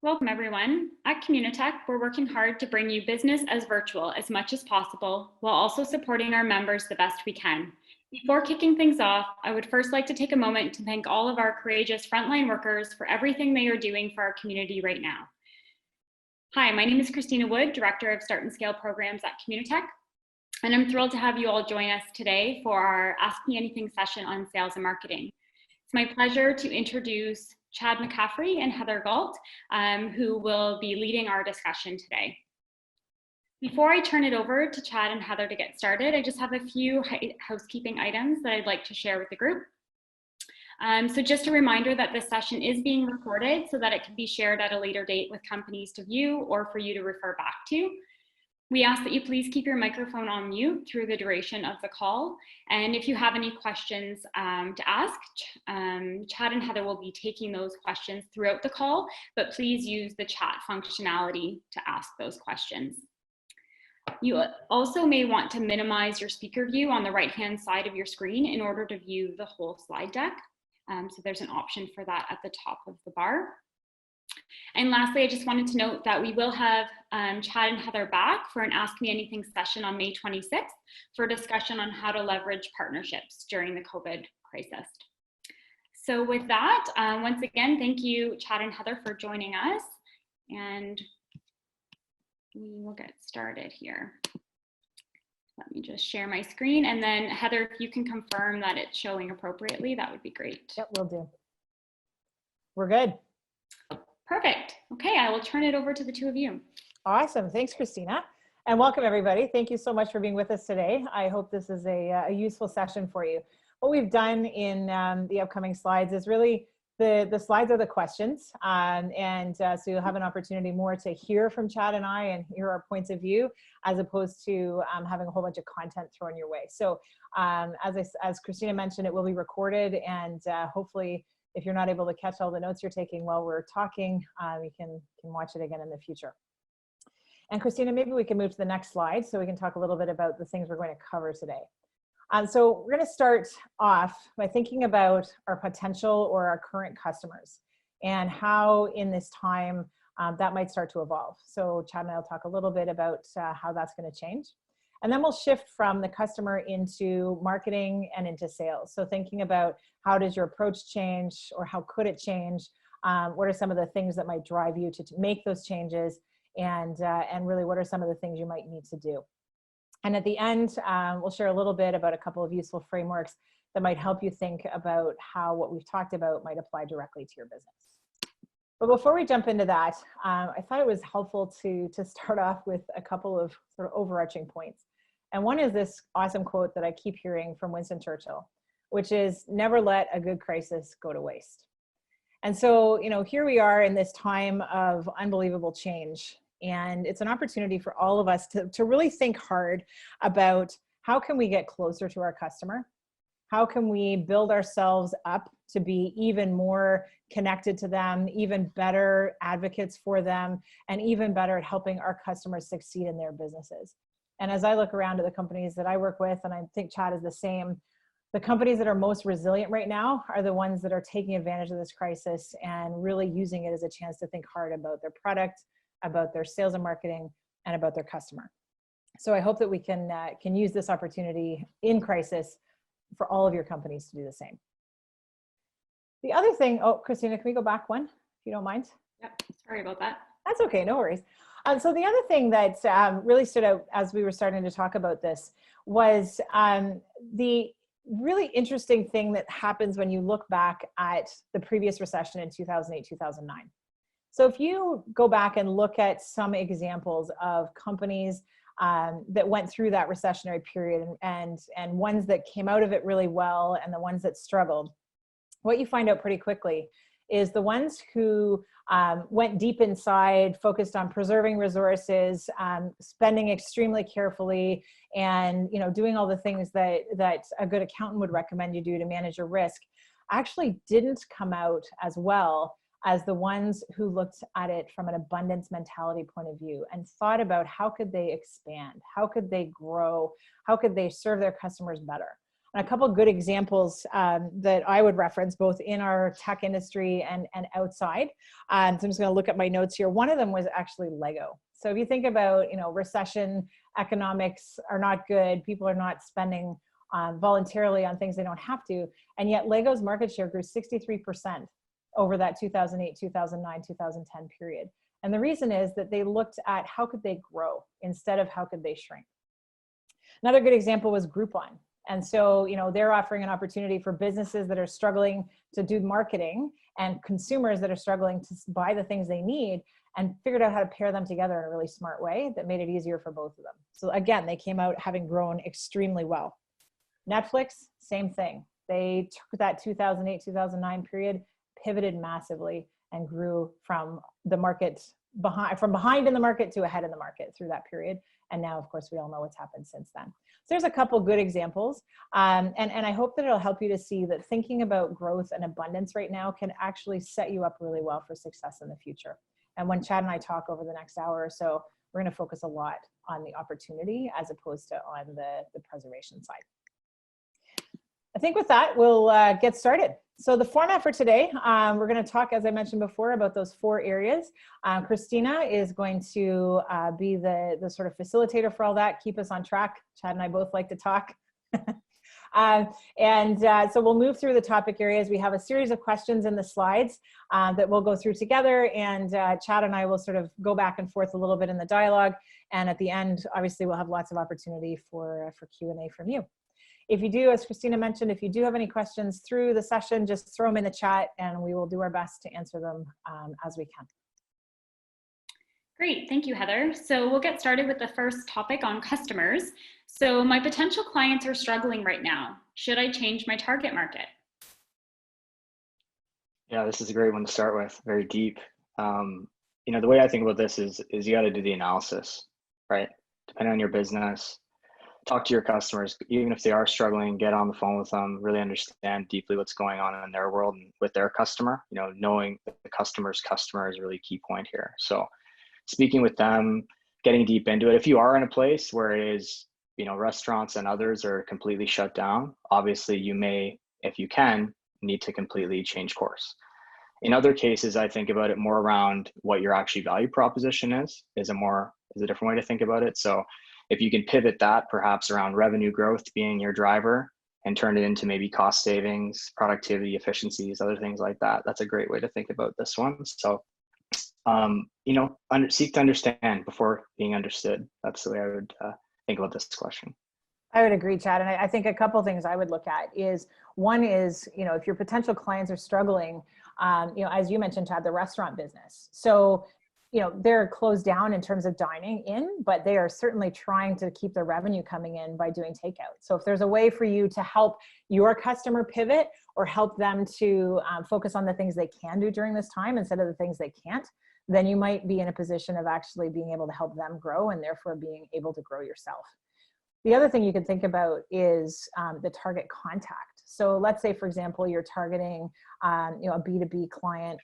Welcome everyone. At Communitech, we're working hard to bring you business as virtual as much as possible while also supporting our members the best we can. Before kicking things off, I would first like to take a moment to thank all of our courageous frontline workers for everything they are doing for our community right now. Hi, my name is Christina Wood, Director of Start and Scale Programs at Communitech, and I'm thrilled to have you all join us today for our Ask Me Anything session on sales and marketing. It's my pleasure to introduce Chad McCaffrey and Heather Galt, who will be leading our discussion today. Before I turn it over to Chad and Heather to get started, I just have a few housekeeping items that I'd like to share with the group. So just a reminder that this session is being recorded so that it can be shared at a later date with companies to view or for you to refer back to. We ask that you please keep your microphone on mute through the duration of the call. And if you have any questions to ask, Chad and Heather will be taking those questions throughout the call, but please use the chat functionality to ask those questions. You also may want to minimize your speaker view on the right-hand side of your screen in order to view the whole slide deck. So there's an option for that at the top of the bar. And lastly, I just wanted to note that we will have Chad and Heather back for an Ask Me Anything session on May 26th for a discussion on how to leverage partnerships during the COVID crisis. So with that, once again, thank you, Chad and Heather, for joining us. And we will get started here. Let me just share my screen. And then Heather, if you can confirm that it's showing appropriately, that would be great. Yep, will do. We're good. Perfect. Okay, I will turn it over to the two of you. Awesome. Thanks, Christina. And welcome, everybody. Thank you so much for being with us today. I hope this is a useful session for you. What we've done in the upcoming slides is really the slides are the questions. So you'll have an opportunity more to hear from Chad and I and hear our points of view, as opposed to having a whole bunch of content thrown your way. So as Christina mentioned, it will be recorded, and hopefully, if you're not able to catch all the notes you're taking while we're talking, you can watch it again in the future. And Christina, maybe we can move to the next slide so we can talk a little bit about the things we're going to cover today. So we're going to start off by thinking about our potential or our current customers and how in this time that might start to evolve. So Chad and I will talk a little bit about how that's going to change. And then we'll shift from the customer into marketing and into sales. So thinking about how does your approach change, or how could it change? What are some of the things that might drive you to make those changes? And really, what are some of the things you might need to do? And at the end, we'll share a little bit about a couple of useful frameworks that might help you think about how what we've talked about might apply directly to your business. But before we jump into that, I thought it was helpful to start off with a couple of sort of overarching points. And one is this awesome quote that I keep hearing from Winston Churchill, which is, never let a good crisis go to waste. And so, here we are in this time of unbelievable change. And it's an opportunity for all of us to really think hard about how can we get closer to our customer? How can we build ourselves up to be even more connected to them, even better advocates for them, and even better at helping our customers succeed in their businesses? And as I look around at the companies that I work with, and I think Chad is the same, the companies that are most resilient right now are the ones that are taking advantage of this crisis and really using it as a chance to think hard about their product, about their sales and marketing, and about their customer. So I hope that we can use this opportunity in crisis for all of your companies to do the same. The other thing, oh, Christina, can we go back one, if you don't mind? Yep, sorry about that. That's okay, no worries. So the other thing that really stood out as we were starting to talk about this was the really interesting thing that happens when you look back at the previous recession in 2008, 2009. So if you go back and look at some examples of companies that went through that recessionary period and ones that came out of it really well and the ones that struggled, what you find out pretty quickly is the ones who went deep inside, focused on preserving resources, spending extremely carefully, and doing all the things that a good accountant would recommend you do to manage your risk, actually didn't come out as well as the ones who looked at it from an abundance mentality point of view and thought about how could they expand, how could they grow, how could they serve their customers better. And a couple of good examples that I would reference both in our tech industry and outside. So I'm just going to look at my notes here. One of them was actually Lego. So if you think about, recession, economics are not good, people are not spending voluntarily on things they don't have to, and yet Lego's market share grew 63% over that 2008, 2009, 2010 period. And the reason is that they looked at how could they grow instead of how could they shrink. Another good example was Groupon. And so, they're offering an opportunity for businesses that are struggling to do marketing and consumers that are struggling to buy the things they need, and figured out how to pair them together in a really smart way that made it easier for both of them. So again, they came out having grown extremely well. Netflix, same thing. They took that 2008, 2009 period, pivoted massively, and grew from the market behind in the market to ahead in the market through that period. And now, of course, we all know what's happened since then. So there's a couple good examples. And I hope that it'll help you to see that thinking about growth and abundance right now can actually set you up really well for success in the future. And when Chad and I talk over the next hour or so, we're going to focus a lot on the opportunity as opposed to on the preservation side. I think with that, we'll get started. So the format for today, we're going to talk, as I mentioned before, about those 4 areas. Christina is going to be the sort of facilitator for all that, keep us on track. Chad and I both like to talk. So we'll move through the topic areas. We have a series of questions in the slides that we'll go through together, and Chad and I will sort of go back and forth a little bit in the dialogue. And at the end, obviously, we'll have lots of opportunity for Q&A from you. If you do, as Christina mentioned, if you do have any questions through the session, just throw them in the chat and we will do our best to answer them as we can. Great, thank you, Heather. So we'll get started with the first topic on customers. So my potential clients are struggling right now. Should I change my target market? Yeah, this is a great one to start with, very deep. The way I think about this is you got to do the analysis, right? Depending on your business, talk to your customers, even if they are struggling, get on the phone with them, really understand deeply what's going on in their world and with their customer. Knowing that the customer's customer is a really key point here. So speaking with them, getting deep into it. If you are in a place where it is, restaurants and others are completely shut down, obviously you may, if you can, need to completely change course. In other cases, I think about it more around what your actually value proposition is a different way to think about it. So if you can pivot that perhaps around revenue growth being your driver and turn it into maybe cost savings, productivity, efficiencies, other things like that, that's a great way to think about this one. So, seek to understand before being understood. That's the way I would think about this question. I would agree, Chad. And I think a couple of things I would look at is, one is, if your potential clients are struggling, as you mentioned, Chad, the restaurant business. So, they're closed down in terms of dining in, but they are certainly trying to keep their revenue coming in by doing takeout. So if there's a way for you to help your customer pivot or help them to focus on the things they can do during this time instead of the things they can't, then you might be in a position of actually being able to help them grow and therefore being able to grow yourself. The other thing you can think about is the target contact. So let's say, for example, you're targeting a B2B client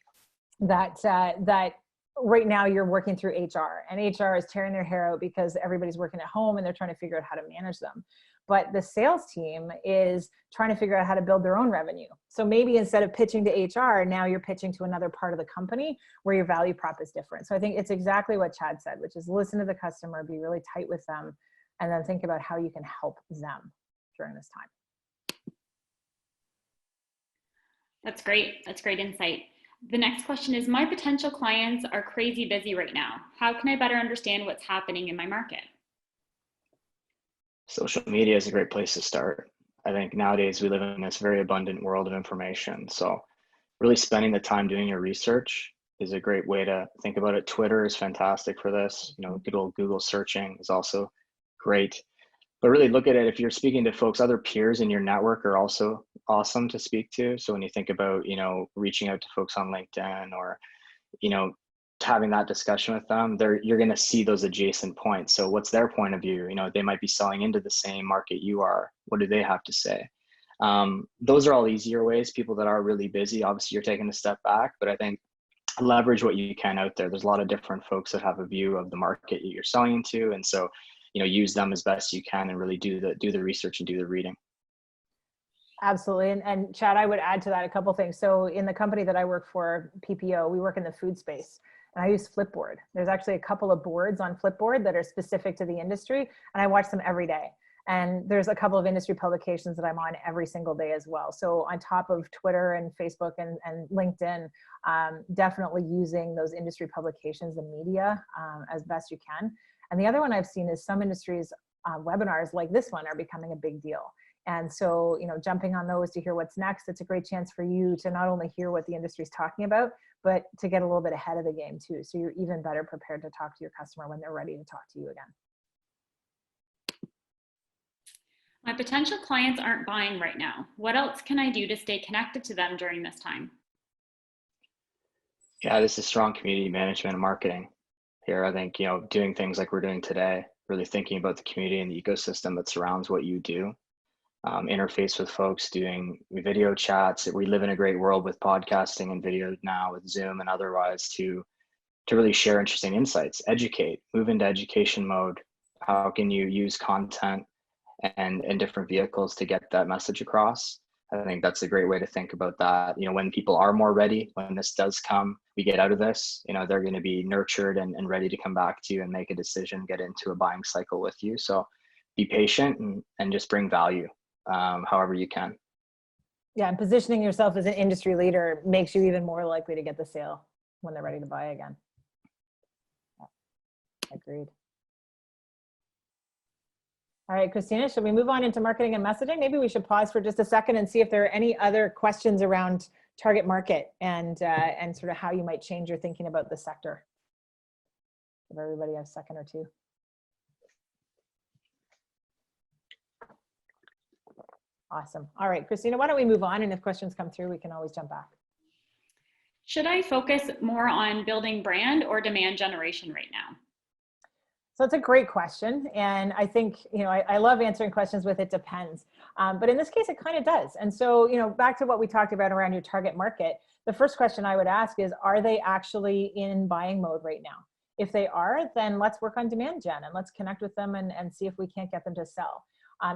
that right now you're working through HR, and HR is tearing their hair out because everybody's working at home and they're trying to figure out how to manage them. But the sales team is trying to figure out how to build their own revenue. So maybe instead of pitching to HR, now you're pitching to another part of the company where your value prop is different. So I think it's exactly what Chad said, which is listen to the customer, be really tight with them, and then think about how you can help them during this time. That's great. That's great insight. The next question is, my potential clients are crazy busy right now. How can I better understand what's happening in my market? Social media is a great place to start. I think nowadays we live in this very abundant world of information. So really spending the time doing your research is a great way to think about it. Twitter is fantastic for this. Good old Google searching is also great. But really look at it, if you're speaking to folks, other peers in your network are also awesome to speak to. So when you think about, reaching out to folks on LinkedIn or, having that discussion with them, you're going to see those adjacent points. So what's their point of view? They might be selling into the same market you are. What do they have to say? Those are all easier ways. People that are really busy, obviously you're taking a step back, but I think leverage what you can out there. There's a lot of different folks that have a view of the market you're selling into. And so, use them as best you can and really do the research and do the reading. Absolutely. And Chad, I would add to that a couple things. So in the company that I work for, PPO, we work in the food space, and I use Flipboard. There's actually a couple of boards on Flipboard that are specific to the industry, and I watch them every day. And there's a couple of industry publications that I'm on every single day as well. So on top of Twitter and Facebook and LinkedIn, definitely using those industry publications and media as best you can. And the other one I've seen is some industries, webinars like this one are becoming a big deal. And so, jumping on those to hear what's next, it's a great chance for you to not only hear what the industry is talking about, but to get a little bit ahead of the game too. So you're even better prepared to talk to your customer when they're ready to talk to you again. My potential clients aren't buying right now. What else can I do to stay connected to them during this time? Yeah, this is strong community management and marketing here. I think, doing things like we're doing today, really thinking about the community and the ecosystem that surrounds what you do. Interface with folks, doing video chats. We live in a great world with podcasting and video now with Zoom and otherwise to really share interesting insights, educate, move into education mode. How can you use content and different vehicles to get that message across? I think that's a great way to think about that. When people are more ready, when this does come, we get out of this, they're going to be nurtured and ready to come back to you and make a decision, get into a buying cycle with you. So be patient and just bring value however you can. Yeah, and positioning yourself as an industry leader makes you even more likely to get the sale when they're ready to buy again. Yeah, agreed. All right, Christina, should we move on into marketing and messaging? Maybe we should pause for just a second and see if there are any other questions around target market and sort of how you might change your thinking about the sector. Give everybody a second or two. Awesome. All right, Christina, why don't we move on? And if questions come through, we can always jump back. Should I focus more on building brand or demand generation right now? So it's a great question. And I think, I love answering questions with it depends. But in this case, it kind of does. And so, back to what we talked about around your target market, the first question I would ask is, are they actually in buying mode right now? If they are, then let's work on demand gen and let's connect with them and see if we can't get them to sell.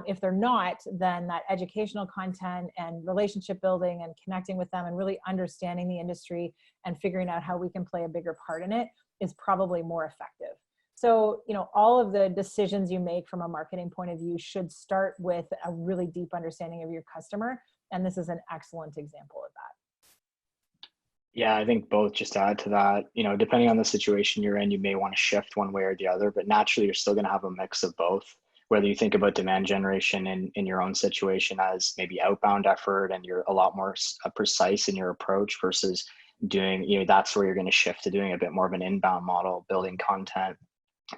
If they're not, then that educational content and relationship building and connecting with them and really understanding the industry and figuring out how we can play a bigger part in it is probably more effective. So, all of the decisions you make from a marketing point of view should start with a really deep understanding of your customer. And this is an excellent example of that. Yeah, I think both, just to add to that, depending on the situation you're in, you may want to shift one way or the other, but naturally you're still going to have a mix of both. Whether you think about demand generation in your own situation as maybe outbound effort and you're a lot more precise in your approach versus doing, that's where you're going to shift to doing a bit more of an inbound model, building content,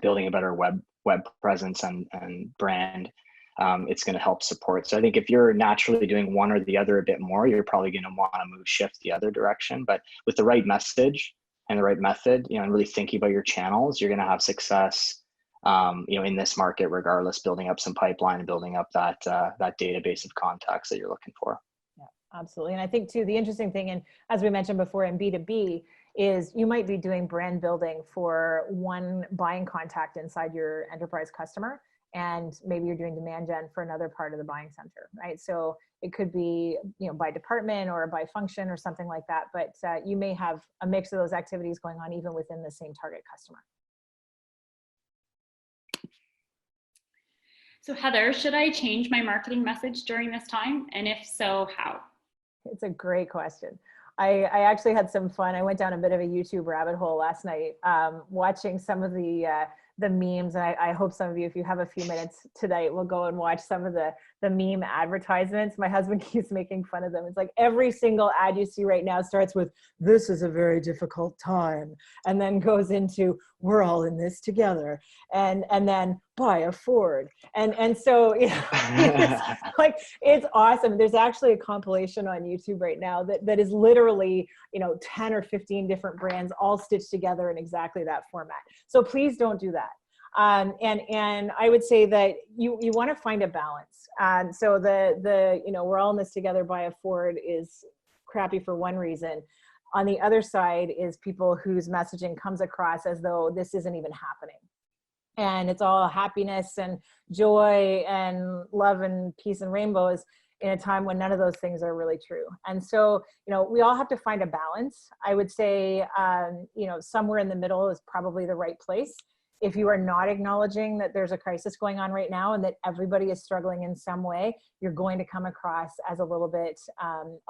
building a better web presence and brand. It's going to help support. So I think if you're naturally doing one or the other a bit more, you're probably going to want to shift the other direction. But with the right message and the right method, and really thinking about your channels, you're going to have success in this market, regardless, building up some pipeline and building up that database of contacts that you're looking for. Yeah, absolutely. And I think too, the interesting thing, and as we mentioned before in B2B, is you might be doing brand building for one buying contact inside your enterprise customer, and maybe you're doing demand gen for another part of the buying center, right? So it could be, by department or by function or something like that, but you may have a mix of those activities going on even within the same target customer. So Heather, should I change my marketing message during this time? And if so, how? It's a great question. I actually had some fun. I went down a bit of a YouTube rabbit hole last night, watching some of the memes. And I hope some of you, if you have a few minutes tonight, will go and watch some of the meme advertisements. My husband keeps making fun of them. It's like every single ad you see right now starts with, "This is a very difficult time," and then goes into, "We're all in this together," and then buy a Ford. And so, it's awesome. There's actually a compilation on YouTube right now that is literally, 10 or 15 different brands all stitched together in exactly that format. So please don't do that. And I would say that you want to find a balance. So we're all in this together, buy a Ford is crappy for one reason. On the other side is people whose messaging comes across as though this isn't even happening. And it's all happiness and joy and love and peace and rainbows. in a time when none of those things are really true. And so, we all have to find a balance. I would say, somewhere in the middle is probably the right place. If you are not acknowledging that there's a crisis going on right now and that everybody is struggling in some way, you're going to come across as a little bit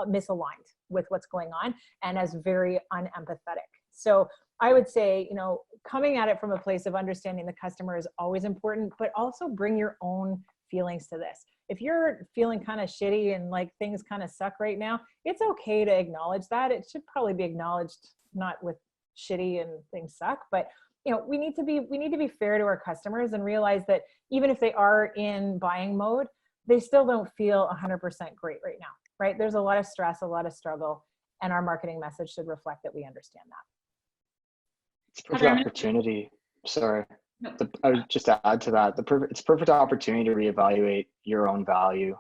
misaligned with what's going on and as very unempathetic. So I would say, coming at it from a place of understanding the customer is always important, but also bring your own feelings to this. If you're feeling kind of shitty and like things kind of suck right now, it's okay to acknowledge that. It should probably be acknowledged, not with shitty and things suck, but we need to be fair to our customers and realize that even if they are in buying mode, they still don't feel 100% great right now, right? There's a lot of stress, a lot of struggle, and our marketing message should reflect that we understand that. It's a perfect opportunity. Sorry. I would just add to that. It's a perfect opportunity to reevaluate your own value.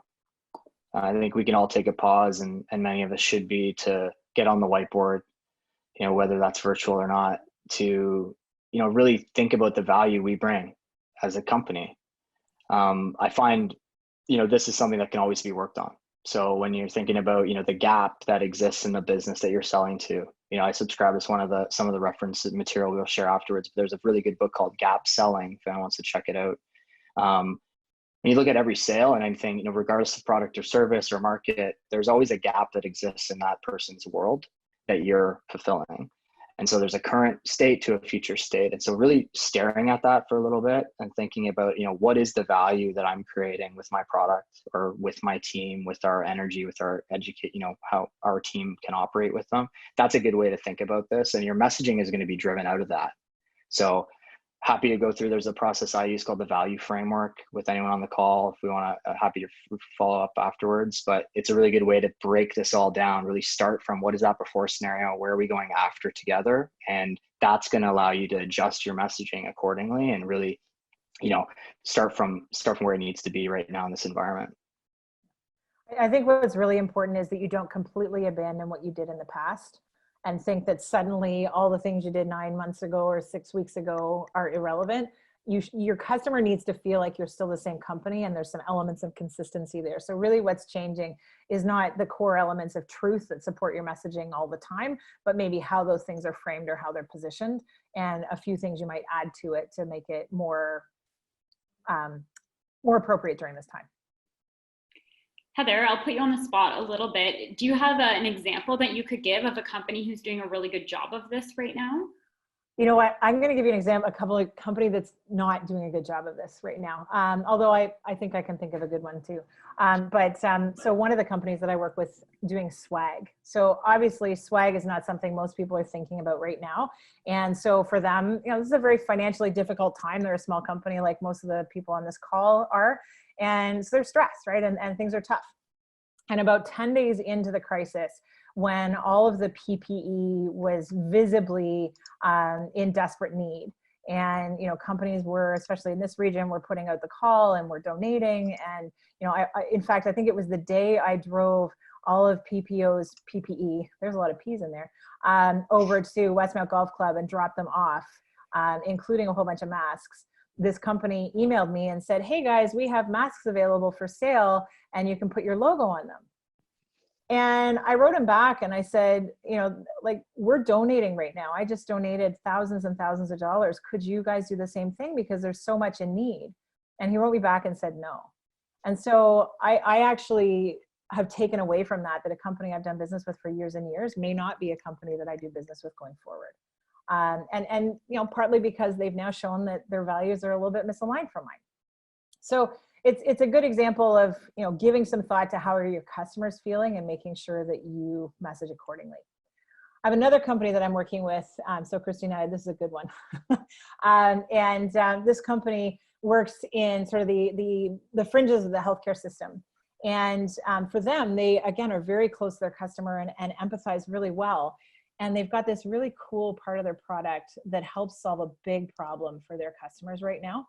I think we can all take a pause, and many of us should be, to get on the whiteboard, whether that's virtual or not, to really think about the value we bring as a company. I find, this is something that can always be worked on. So when you're thinking about, the gap that exists in the business that you're selling to, I subscribe to some of the reference material we'll share afterwards, but there's a really good book called Gap Selling, if anyone wants to check it out. When you look at every sale and anything, regardless of product or service or market, there's always a gap that exists in that person's world that you're fulfilling. And so there's a current state to a future state. And so really staring at that for a little bit and thinking about, what is the value that I'm creating with my product or with my team, with our energy, with our how our team can operate with them. That's a good way to think about this. And your messaging is going to be driven out of that. So happy to go through, there's a process I use called the value framework with anyone on the call. If we want to, happy to follow up afterwards, but it's a really good way to break this all down, really start from what is that before scenario, where are we going after together? And that's going to allow you to adjust your messaging accordingly and really, start from where it needs to be right now in this environment. I think what's really important is that you don't completely abandon what you did in the past and think that suddenly all the things you did 9 months ago or 6 weeks ago are irrelevant. Your customer needs to feel like you're still the same company, and there's some elements of consistency there. So really what's changing is not the core elements of truth that support your messaging all the time, but maybe how those things are framed or how they're positioned, and a few things you might add to it to make it more appropriate during this time. Heather, I'll put you on the spot a little bit. Do you have an example that you could give of a company who's doing a really good job of this right now? You know what? I'm going to give you an example, a company that's not doing a good job of this right now. Although I think I can think of a good one too. So one of the companies that I work with doing swag. So obviously swag is not something most people are thinking about right now. And so for them, this is a very financially difficult time. They're a small company like most of the people on this call are. And so they're stressed, right? And things are tough. And about 10 days into the crisis, when all of the PPE was visibly in desperate need, and companies were, especially in this region, were putting out the call and were donating. And in fact, I think it was the day I drove all of PPO's PPE, there's a lot of P's in there, over to Westmount Golf Club and dropped them off, including a whole bunch of masks. This company emailed me and said, hey guys, we have masks available for sale and you can put your logo on them. And I wrote him back and I said, we're donating right now. I just donated thousands and thousands of dollars. Could you guys do the same thing? Because there's so much in need. And he wrote me back and said no. And so I actually have taken away from that a company I've done business with for years and years may not be a company that I do business with going forward. And partly because they've now shown that their values are a little bit misaligned from mine. So it's a good example of, giving some thought to how are your customers feeling and making sure that you message accordingly. I have another company that I'm working with. So Christina, this is a good one. This company works in sort of the fringes of the healthcare system. And for them, they, again, are very close to their customer and empathize really well. And they've got this really cool part of their product that helps solve a big problem for their customers right now.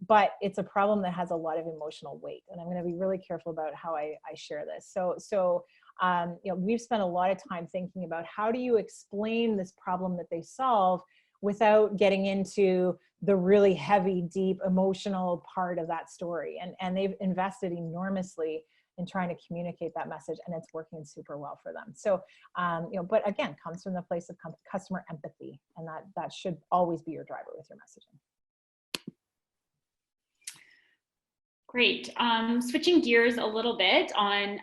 But it's a problem that has a lot of emotional weight. And I'm going to be really careful about how I share this. So we've spent a lot of time thinking about how do you explain this problem that they solve without getting into the really heavy, deep, emotional part of that story. And they've invested enormously in trying to communicate that message, and it's working super well for them. So, but again, comes from the place of customer empathy, and that should always be your driver with your messaging. Great. Switching gears a little bit on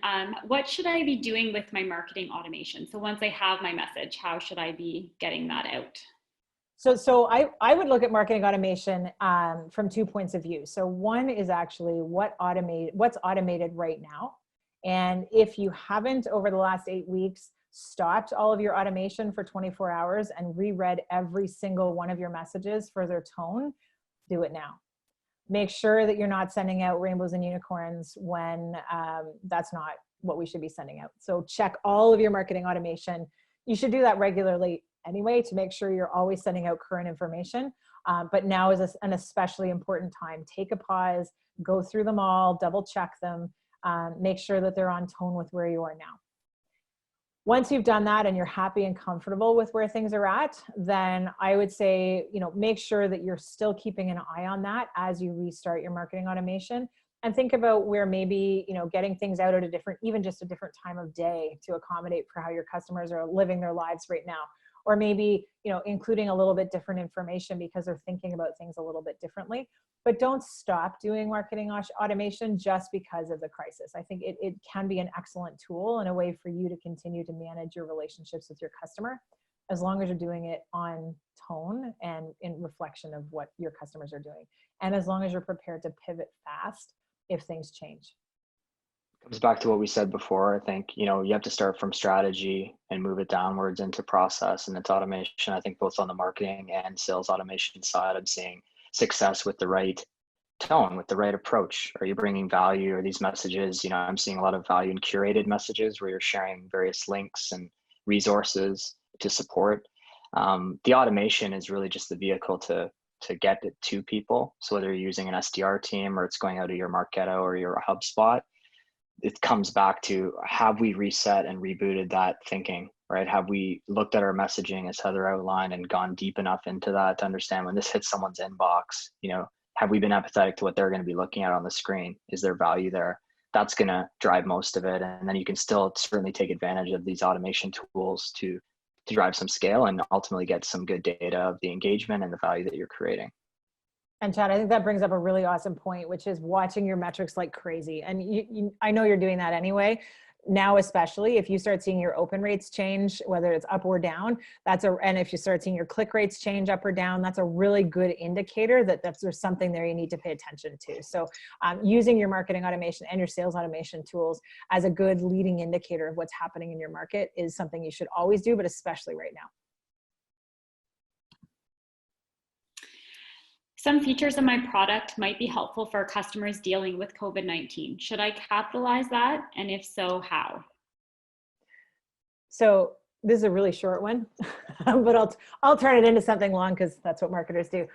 what should I be doing with my marketing automation? So once I have my message, how should I be getting that out? So I would look at marketing automation from 2 points of view. So one is actually what's automated right now. And if you haven't over the last 8 weeks stopped all of your automation for 24 hours and reread every single one of your messages for their tone, do it now. Make sure that you're not sending out rainbows and unicorns when that's not what we should be sending out. So check all of your marketing automation. You should do that regularly anyway to make sure you're always sending out current information. But now is an especially important time. Take a pause, go through them all, double check them, make sure that they're on tone with where you are now. Once you've done that and you're happy and comfortable with where things are at, then I would say, make sure that you're still keeping an eye on that as you restart your marketing automation, and think about where maybe, getting things out at even just a different time of day to accommodate for how your customers are living their lives right now. Or maybe, including a little bit different information because they're thinking about things a little bit differently. But don't stop doing marketing automation just because of the crisis. I think it can be an excellent tool and a way for you to continue to manage your relationships with your customer, as long as you're doing it on tone and in reflection of what your customers are doing. And as long as you're prepared to pivot fast if things change. Comes back to what we said before. I think, you have to start from strategy and move it downwards into process and into automation. I think both on the marketing and sales automation side, I'm seeing success with the right tone, with the right approach. Are you bringing value? Or these messages, I'm seeing a lot of value in curated messages where you're sharing various links and resources to support. The automation is really just the vehicle to get it to people. So whether you're using an SDR team or it's going out of your Marketo or your HubSpot, it comes back to, have we reset and rebooted that thinking, right? Have we looked at our messaging as Heather outlined and gone deep enough into that to understand when this hits someone's inbox, have we been empathetic to what they're going to be looking at on the screen? Is there value there? That's going to drive most of it. And then you can still certainly take advantage of these automation tools to drive some scale and ultimately get some good data of the engagement and the value that you're creating. And Chad, I think that brings up a really awesome point, which is watching your metrics like crazy. And I know you're doing that anyway. Now, especially if you start seeing your open rates change, whether it's up or down, and if you start seeing your click rates change up or down, that's a really good indicator that there's something there you need to pay attention to. So using your marketing automation and your sales automation tools as a good leading indicator of what's happening in your market is something you should always do, but especially right now. Some features of my product might be helpful for customers dealing with COVID-19. Should I capitalize that? And if so, how? So this is a really short one, but I'll turn it into something long because that's what marketers do.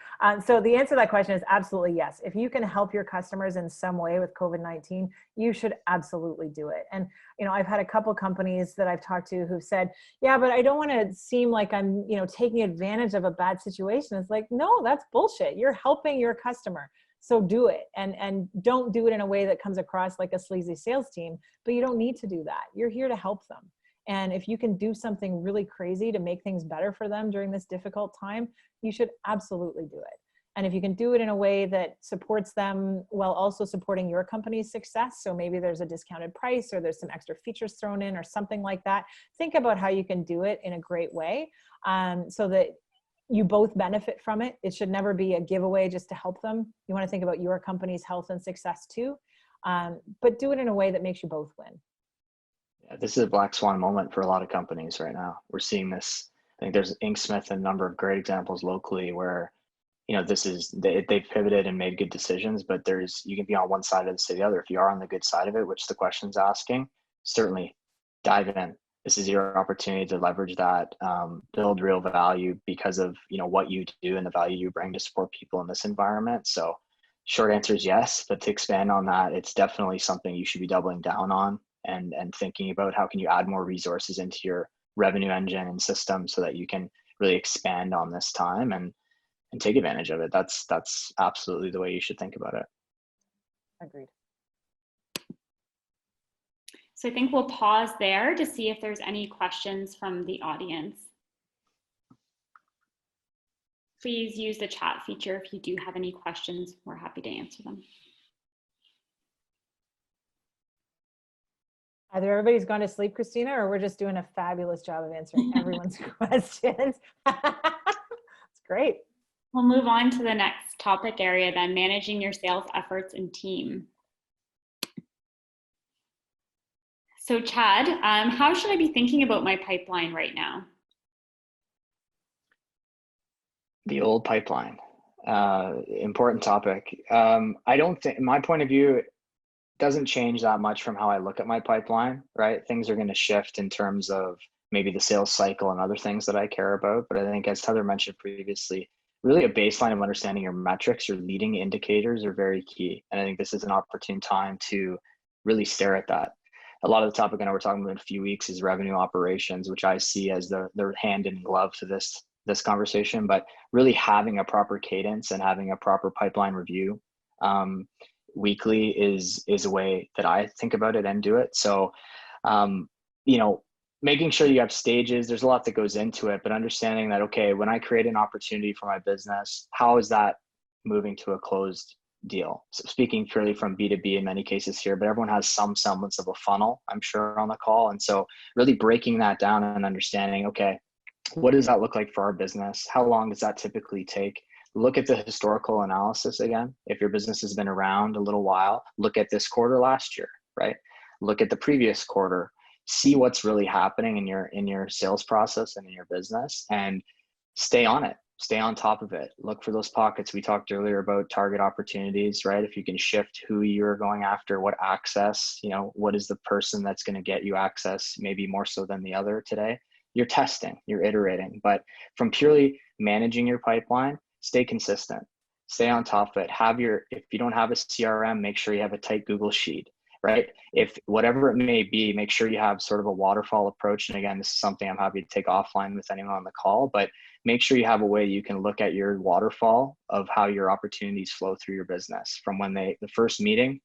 So the answer to that question is absolutely yes. If you can help your customers in some way with COVID-19, you should absolutely do it. And I've had a couple companies that I've talked to who've said, yeah, but I don't want to seem like I'm taking advantage of a bad situation. It's like, no, that's bullshit. You're helping your customer. So do it, and don't do it in a way that comes across like a sleazy sales team, but you don't need to do that. You're here to help them. And if you can do something really crazy to make things better for them during this difficult time, you should absolutely do it. And if you can do it in a way that supports them while also supporting your company's success, so maybe there's a discounted price or there's some extra features thrown in or something like that, think about how you can do it in a great way so that you both benefit from it. It should never be a giveaway just to help them. You want to think about your company's health and success too, but do it in a way that makes you both win. Yeah, this is a black swan moment for a lot of companies right now. We're seeing this. I think there's Inksmith and a number of great examples locally where, they've pivoted and made good decisions, but you can be on one side of the other. If you are on the good side of it, which the question's asking, certainly dive in. This is your opportunity to leverage that, build real value because of, what you do and the value you bring to support people in this environment. So short answer is yes, but to expand on that, it's definitely something you should be doubling down on and thinking about how can you add more resources into your revenue engine and system so that you can really expand on this time and take advantage of it. That's absolutely the way you should think about it. Agreed. So I think we'll pause there to see if there's any questions from the audience. Please use the chat feature if you do have any questions. We're happy to answer them. Either everybody's gone to sleep, Christina, or we're just doing a fabulous job of answering everyone's questions. It's great. We'll move on to the next topic area then, managing your sales efforts and team. So Chad, how should I be thinking about my pipeline right now? The old pipeline, important topic. I don't think, in my point of view, it doesn't change that much from how I look at my pipeline, right? Things are going to shift in terms of maybe the sales cycle and other things that I care about. But I think, as Heather mentioned previously, really a baseline of understanding your metrics, your leading indicators are very key. And I think this is an opportune time to really stare at that. A lot of the topic I know we're talking about in a few weeks is revenue operations, which I see as the hand in glove to this conversation, but really having a proper cadence and having a proper pipeline review weekly is a way that I think about it and do it. So, you know, making sure you have stages, there's a lot that goes into it, but understanding that, okay, when I create an opportunity for my business, how is that moving to a closed deal? So speaking purely from B2B in many cases here, but everyone has some semblance of a funnel, I'm sure, on the call. And so really breaking that down and understanding, okay, what does that look like for our business? How long does that typically take? Look at the historical analysis again. If your business has been around a little while, look at this quarter last year, right? Look at the previous quarter, see what's really happening in your sales process and in your business, and stay on it. Stay on top of it. Look for those pockets. We talked earlier about target opportunities, right? If you can shift who you're going after, what access, you know, what is the person that's going to get you access, maybe more so than the other today. You're testing, you're iterating, but from purely managing your pipeline, stay consistent, stay on top of it. If you don't have a CRM, make sure you have a tight Google sheet, right? If whatever it may be, make sure you have sort of a waterfall approach. And again, this is something I'm happy to take offline with anyone on the call, but make sure you have a way you can look at your waterfall of how your opportunities flow through your business from when the first meeting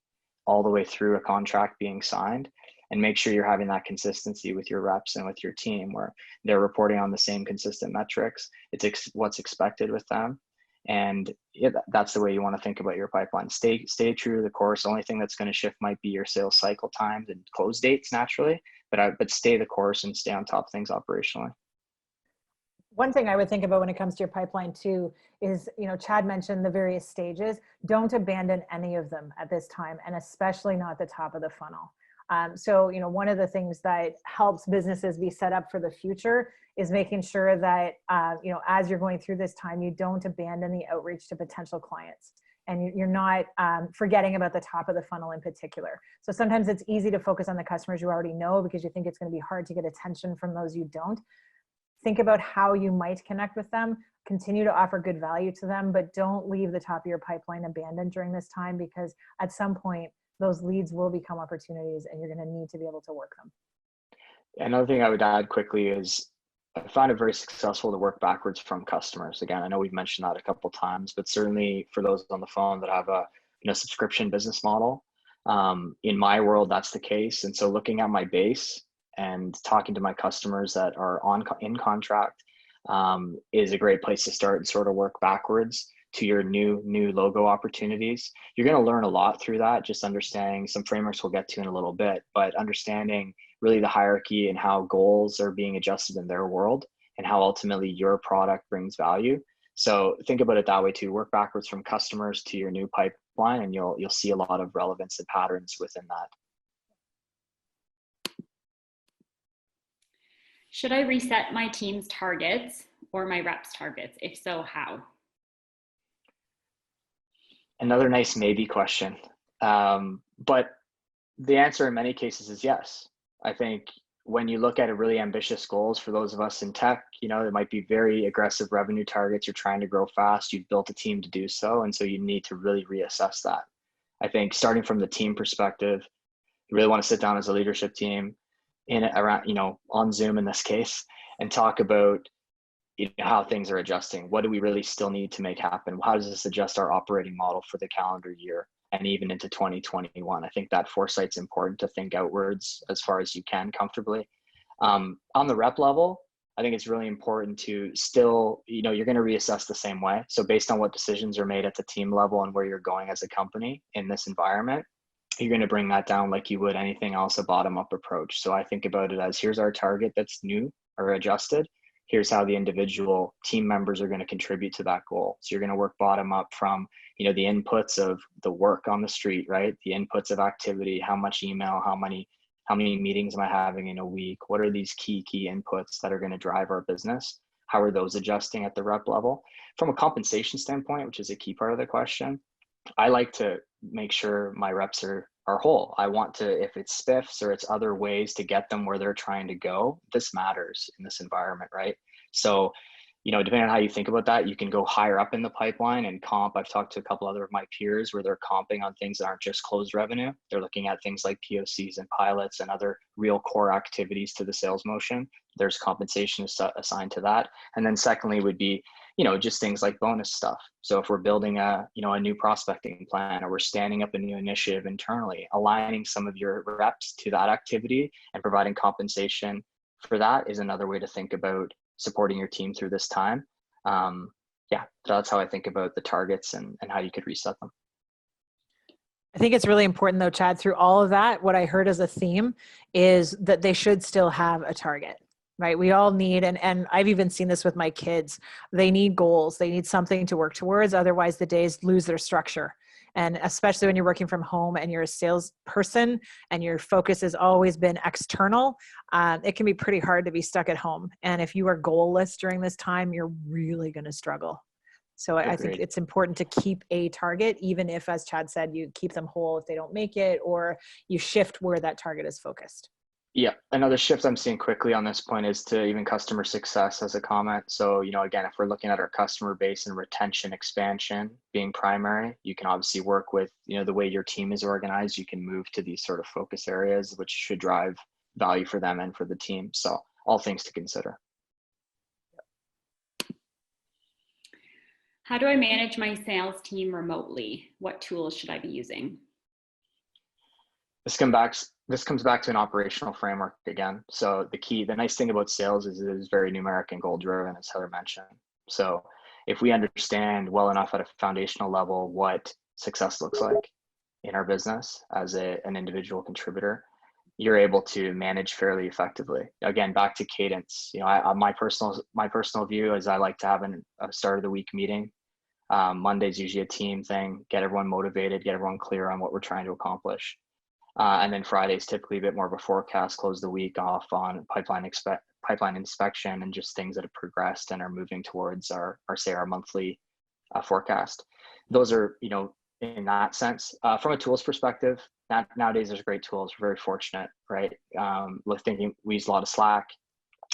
all the way through a contract being signed. And make sure you're having that consistency with your reps and with your team where they're reporting on the same consistent metrics. It's what's expected with them. And yeah, that's the way you want to think about your pipeline. Stay true to the course. The only thing that's going to shift might be your sales cycle times and close dates naturally, but stay the course and stay on top of things operationally. One thing I would think about when it comes to your pipeline too is, you know, Chad mentioned the various stages. Don't abandon any of them at this time, and especially not the top of the funnel. So, you know, one of the things that helps businesses be set up for the future is making sure that, you know, as you're going through this time, you don't abandon the outreach to potential clients, and you're not forgetting about the top of the funnel in particular. So sometimes it's easy to focus on the customers you already know because you think it's going to be hard to get attention from those you don't. Think about how you might connect with them, continue to offer good value to them, but don't leave the top of your pipeline abandoned during this time, because at some point, those leads will become opportunities and you're going to need to be able to work them. Another thing I would add quickly is I found it very successful to work backwards from customers. Again, I know we've mentioned that a couple of times, but certainly for those on the phone that have a subscription business model, in my world, that's the case. And so looking at my base and talking to my customers that are in contract is a great place to start and sort of work backwards to your new logo opportunities. You're going to learn a lot through that, just understanding some frameworks we'll get to in a little bit, but understanding really the hierarchy and how goals are being adjusted in their world and how ultimately your product brings value. So think about it that way too. Work backwards from customers to your new pipeline, and you'll see a lot of relevance and patterns within that. Should I reset my team's targets or my reps' targets? If so, how? Another nice maybe question. But the answer in many cases is yes. I think when you look at really ambitious goals for those of us in tech, you know, it might be very aggressive revenue targets. You're trying to grow fast. You've built a team to do so. And so you need to really reassess that. I think starting from the team perspective, you really want to sit down as a leadership team on Zoom in this case, and talk about how things are adjusting. What do we really still need to make happen? How does this adjust our operating model for the calendar year? and even into 2021. I think that foresight's important, to think outwards as far as you can comfortably. On the rep level, I think it's really important to still, you're going to reassess the same way. So based on what decisions are made at the team level and where you're going as a company in this environment, you're going to bring that down like you would anything else, a bottom-up approach. So I think about it as, here's our target that's new or adjusted. Here's how the individual team members are going to contribute to that goal. So you're going to work bottom up from, the inputs of the work on the street, right? The inputs of activity, how much email, how many meetings am I having in a week? What are these key inputs that are going to drive our business? How are those adjusting at the rep level? From a compensation standpoint, which is a key part of the question, I like to make sure my reps are whole. I want to, if it's spiffs or it's other ways to get them where they're trying to go, this matters in this environment, right? So, depending on how you think about that, you can go higher up in the pipeline and comp. I've talked to a couple other of my peers where they're comping on things that aren't just closed revenue. They're looking at things like POCs and pilots and other real core activities to the sales motion. There's compensation assigned to that. And then secondly would be, just things like bonus stuff. So if we're building a new prospecting plan, or we're standing up a new initiative internally, aligning some of your reps to that activity and providing compensation for that is another way to think about supporting your team through this time. That's how I think about the targets and how you could reset them. I think it's really important though, Chad, through all of that, what I heard as a theme is that they should still have a target, right? We all need, and I've even seen this with my kids, they need goals. They need something to work towards. Otherwise the days lose their structure. And especially when you're working from home and you're a salesperson and your focus has always been external, it can be pretty hard to be stuck at home. And if you are goalless during this time, you're really going to struggle. So I think it's important to keep a target, even if, as Chad said, you keep them whole if they don't make it, or you shift where that target is focused. Yeah, another shift I'm seeing quickly on this point is to even customer success as a comment. So, again, if we're looking at our customer base and retention expansion being primary, you can obviously work with, the way your team is organized. You can move to these sort of focus areas, which should drive value for them and for the team. So all things to consider. How do I manage my sales team remotely? What tools should I be using? This comes back to an operational framework again. So the nice thing about sales is it is very numeric and goal driven, as Heather mentioned. So if we understand well enough at a foundational level what success looks like in our business as an individual contributor, you're able to manage fairly effectively. Again, back to cadence. My personal view is I like to have a start of the week meeting. Monday's usually a team thing, get everyone motivated, get everyone clear on what we're trying to accomplish. And then Friday's typically a bit more of a forecast, close the week off on pipeline inspection and just things that have progressed and are moving towards our monthly forecast. Those are, in that sense. From a tools perspective, nowadays there's great tools. We're very fortunate, right? We use a lot of Slack.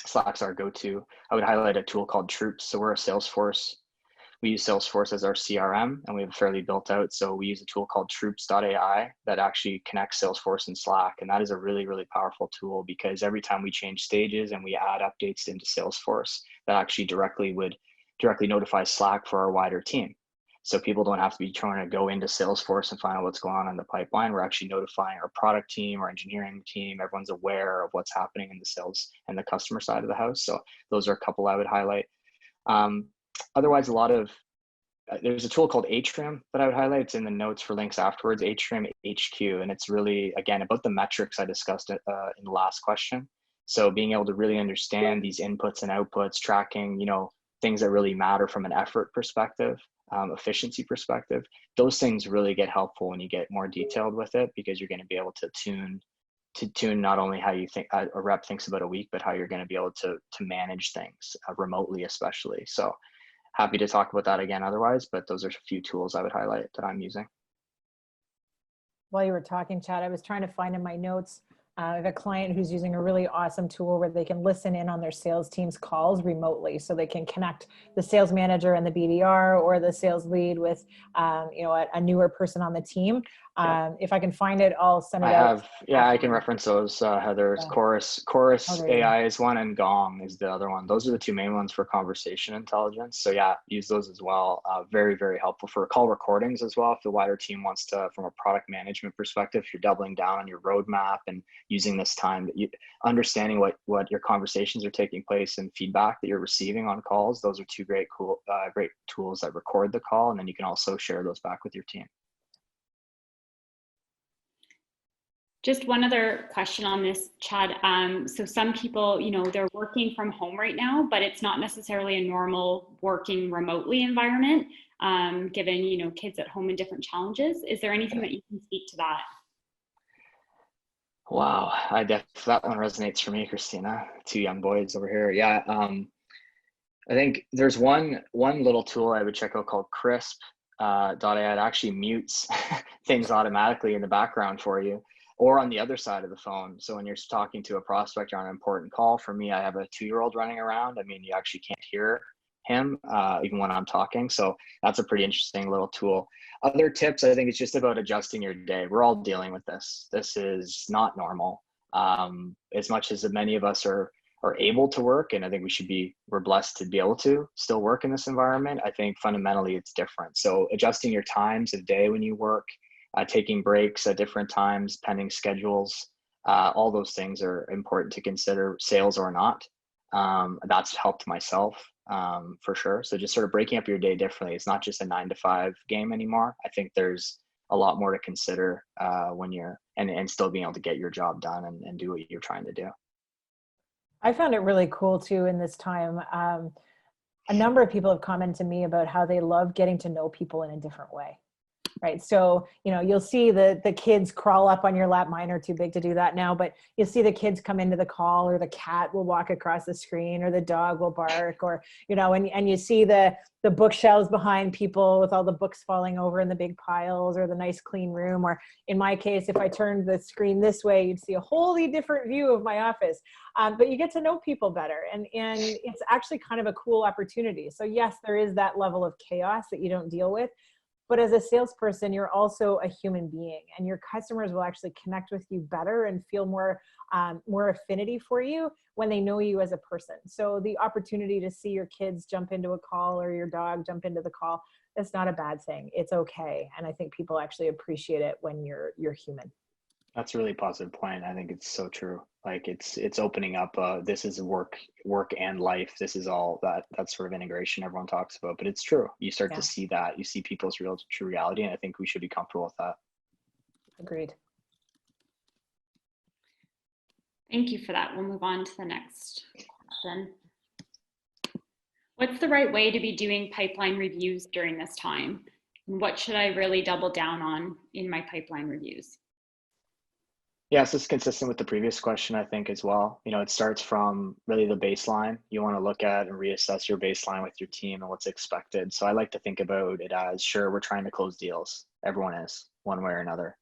Slack's our go-to. I would highlight a tool called Troops. So we're a Salesforce. We use Salesforce as our CRM, and we have fairly built out. So we use a tool called Troops.ai that actually connects Salesforce and Slack. And that is a really, really powerful tool, because every time we change stages and we add updates into Salesforce, that actually directly notify Slack for our wider team. So people don't have to be trying to go into Salesforce and find out what's going on in the pipeline. We're actually notifying our product team, our engineering team. Everyone's aware of what's happening in the sales and the customer side of the house. So those are a couple I would highlight. Otherwise, there's a tool called Atrium that I would highlight. It's in the notes for links afterwards, Atrium HQ. And it's really, again, about the metrics I discussed in the last question. So being able to really understand these inputs and outputs, tracking, things that really matter from an effort perspective, efficiency perspective, those things really get helpful when you get more detailed with it, because you're going to be able to tune not only how you think a rep thinks about a week, but how you're going to be able to manage things remotely, especially. So happy to talk about that again otherwise, but those are a few tools I would highlight that I'm using. While you were talking, Chad, I was trying to find in my notes, I have a client who's using a really awesome tool where they can listen in on their sales team's calls remotely. So they can connect the sales manager and the BDR or the sales lead with, a newer person on the team. If I can find it, I'll send it I out. have, yeah, I can reference those, Heather. Yeah. Chorus there you go. AI is one, and Gong is the other one. Those are the two main ones for conversation intelligence. So yeah, use those as well. Very, very helpful for call recordings as well. If the wider team wants to, from a product management perspective, if you're doubling down on your roadmap and using this time, understanding what your conversations are taking place and feedback that you're receiving on calls. Those are two great tools that record the call, and then you can also share those back with your team. Just one other question on this, Chad. So some people, they're working from home right now, but it's not necessarily a normal working remotely environment, given, kids at home and different challenges. Is there anything that you can speak to that? Wow, that one resonates for me, Christina. Two young boys over here. Yeah, I think there's one little tool I would check out called Crisp.ai. It actually mutes things automatically in the background for you, or on the other side of the phone. So when you're talking to a prospect on an important call, for me, I have a 2-year-old running around. I mean, you actually can't hear him even when I'm talking. So that's a pretty interesting little tool. Other tips, I think it's just about adjusting your day. We're all dealing with this. This is not normal. As much as many of us are able to work, and I think we're blessed to be able to still work in this environment, I think fundamentally it's different. So adjusting your times of day when you work, taking breaks at different times, pending schedules, all those things are important to consider, sales or not. That's helped myself for sure. So just sort of breaking up your day differently. It's not just a 9-to-5 game anymore. I think there's a lot more to consider when you're and still being able to get your job done and do what you're trying to do. I found it really cool too in this time. A number of people have commented to me about how they love getting to know people in a different way. Right. So, you'll see the kids crawl up on your lap. Mine are too big to do that now, but you'll see the kids come into the call, or the cat will walk across the screen, or the dog will bark, or, and you see the bookshelves behind people with all the books falling over in the big piles, or the nice clean room. Or in my case, if I turned the screen this way, you'd see a wholly different view of my office. But you get to know people better, and it's actually kind of a cool opportunity. So yes, there is that level of chaos that you don't deal with. But as a salesperson, you're also a human being, and your customers will actually connect with you better and feel more affinity for you when they know you as a person. So the opportunity to see your kids jump into a call, or your dog jump into the call, that's not a bad thing. It's okay. And I think people actually appreciate it when you're human. That's a really positive point. I think it's so true. Like it's opening up. This is work and life. This is all that sort of integration everyone talks about. But it's true. You start to see that. You see people's true reality, and I think we should be comfortable with that. Agreed. Thank you for that. We'll move on to the next question. What's the right way to be doing pipeline reviews during this time? And what should I really double down on in my pipeline reviews? Yeah, so it's consistent with the previous question, I think, as well. It starts from really the baseline. You want to look at and reassess your baseline with your team and what's expected. So I like to think about it as, sure, we're trying to close deals. Everyone is, one way or another.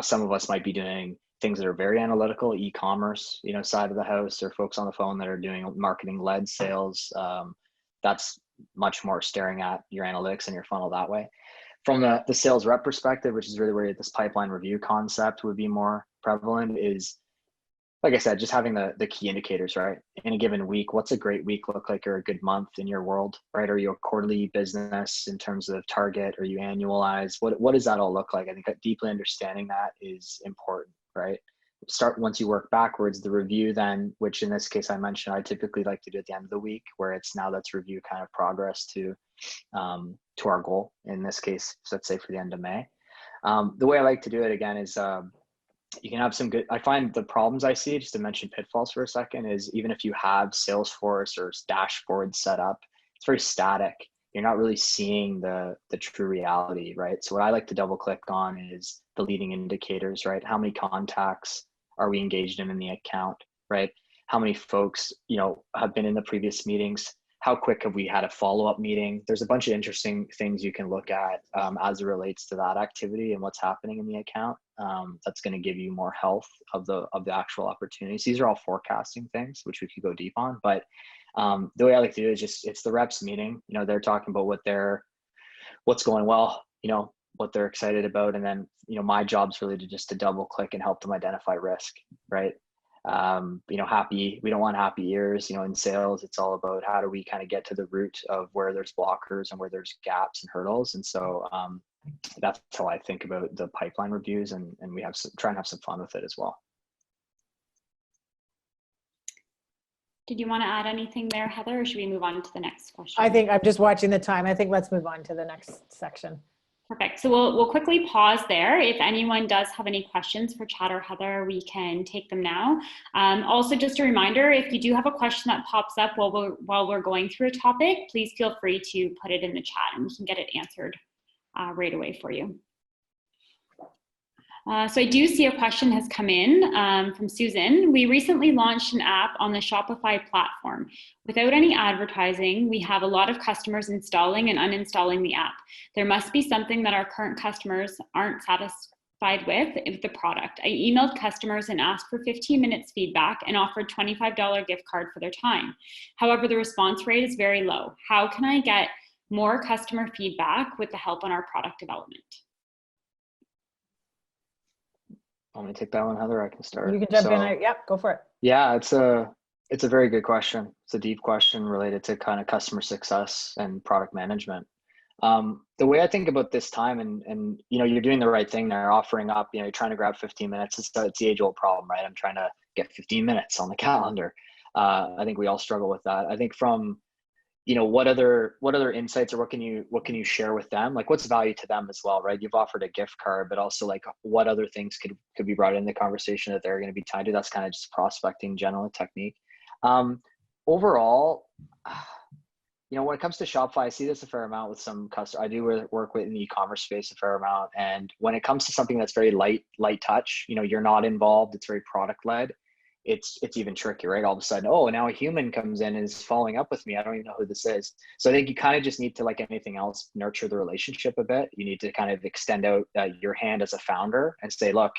Some of us might be doing things that are very analytical, e-commerce, side of the house, or folks on the phone that are doing marketing-led sales. That's much more staring at your analytics and your funnel that way. From the sales rep perspective, which is really where this pipeline review concept would be more prevalent, is, like I said, just having the key indicators, right? In a given week, what's a great week look like, or a good month in your world, right? Are you a quarterly business in terms of target? Are you annualized? What does that all look like? I think that deeply understanding that is important, right? Once you work backwards, the review then, which in this case I mentioned, I typically like to do at the end of the week, where it's now let's review kind of progress to our goal. In this case, so let's say for the end of May. The way I like to do it again is you can have some good, I find the problems I see, just to mention pitfalls for a second, is even if you have Salesforce or dashboard set up, it's very static. You're not really seeing the true reality, right? So what I like to double click on is the leading indicators, right? How many contacts are we engaged in the account, right? How many folks, have been in the previous meetings? How quick have we had a follow-up meeting? There's a bunch of interesting things you can look at as it relates to that activity and what's happening in the account. That's going to give you more health of the actual opportunities. These are all forecasting things, which we could go deep on. But the way I like to do it is it's the reps meeting. They're talking about what's going well. what they're excited about. And then, my job's really to double click and help them identify risk, right? We don't want happy ears. In sales, it's all about how do we kind of get to the root of where there's blockers and where there's gaps and hurdles. And so that's how I think about the pipeline reviews, and we try and have some fun with it as well. Did you want to add anything there, Heather, or should we move on to the next question? I think I'm just watching the time. I think let's move on to the next section. Perfect. So we'll quickly pause there. If anyone does have any questions for Chad or Heather, we can take them now. Also, just a reminder, if you do have a question that pops up while we're going through a topic, please feel free to put it in the chat and we can get it answered right away for you. So I do see a question has come in from Susan. We recently launched an app on the Shopify platform. Without any advertising, we have a lot of customers installing and uninstalling the app. There must be something that our current customers aren't satisfied with the product. I emailed customers and asked for 15 minutes feedback and offered $25 gift card for their time. However, the response rate is very low. How can I get more customer feedback with the help on our product development? Want me to take that one, Heather? I can start. You can jump in. Yep, go for it. Yeah, it's a very good question. It's a deep question related to kind of customer success and product management. The way I think about this time, and you're doing the right thing there, offering up, you're trying to grab 15 minutes. It's the age-old problem, right? I'm trying to get 15 minutes on the calendar. I think we all struggle with that. I think from what other insights, or what can you share with them? Like, what's value to them as well, right? You've offered a gift card, but also like what other things could be brought in the conversation that they're going to be tied to. That's kind of just prospecting general technique. Overall, when it comes to Shopify, I see this a fair amount with some customers. I do work in the e-commerce space a fair amount. And when it comes to something that's very light touch, you're not involved, it's very product led. It's even trickier, right? All of a sudden, oh, now a human comes in and is following up with me. I don't even know who this is. So I think you kind of just need to, like anything else, nurture the relationship a bit. You need to kind of extend out your hand as a founder and say, look,